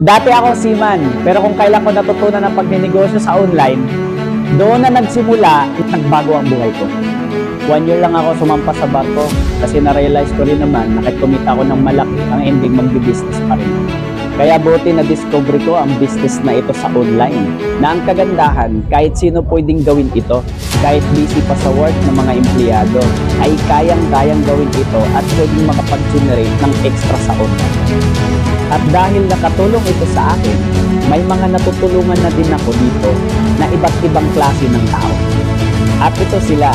Dati ako seaman, pero kung kailan ko natutunan ang pagninegosyo sa online, doon na nagsimula, nagbago ang buhay ko. 1 year lang ako sumampa sa barko kasi na-realize ko rin naman na kahit kumita ako ng malaki, ang ending magbi-business pa rin. Kaya buti na-discover ko ang business na ito sa online, na ang kagandahan, kahit sino pwedeng gawin ito, kahit busy pa sa work ng mga empleyado, ay kayang-kayang gawin ito at pwedeng makapag-generate ng extra sa online. At dahil nakatulong ito sa akin, may mga natutulungan na din ako dito na iba't ibang klase ng tao. At ito sila,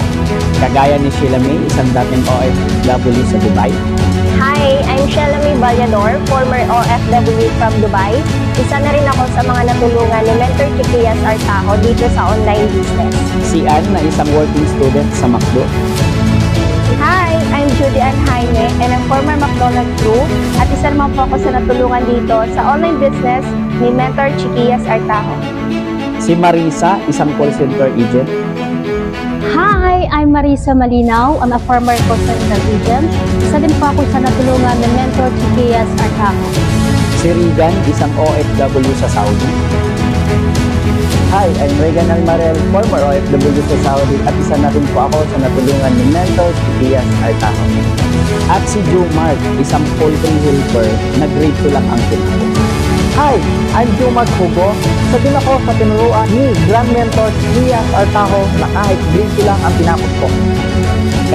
kagaya ni Sheila May, isang dating OFW sa Dubai. Hi, I'm Sheila May Ballador, former OFW from Dubai. Isa na rin ako sa mga natulungan ni Mentor Chiquillas Artajo dito sa online business. Si Ann na isang working student sa McDo. Hi, I'm Judy Ann Jaime and I'm former McDonald's crew at isa naman po ako sa natulungan dito sa online business ni Mentor Chiquillas Artajo. Si Marisa, isang call center agent. Hi, I'm Marisa Malinaw. I'm a former call center agent. Isa din po ako sa natulungan ni Mentor Chiquillas Artajo. Si Regan, isang OFW sa Saudi. Hi, I'm Regan Almarel, former OFW sa Saudi at isa na rin po ako sa natulungan ni Mentor Chiquillas Artajo. At si Joe Mark, isang poultry helper na grade 2 lang ang tinapos. Hi, I'm Joe Mark Hugo. Isa din ako sa tinuruan ni Grand Mentor Chiquillas Artajo na kahit grade 2 lang ang tinapos ko.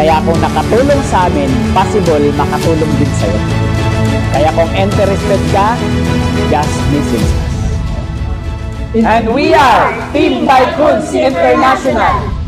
Kaya kung nakatulong sa amin, possible makatulong din sa'yo. Kaya kung interested ka, just message us. And we are Team Tycoons International!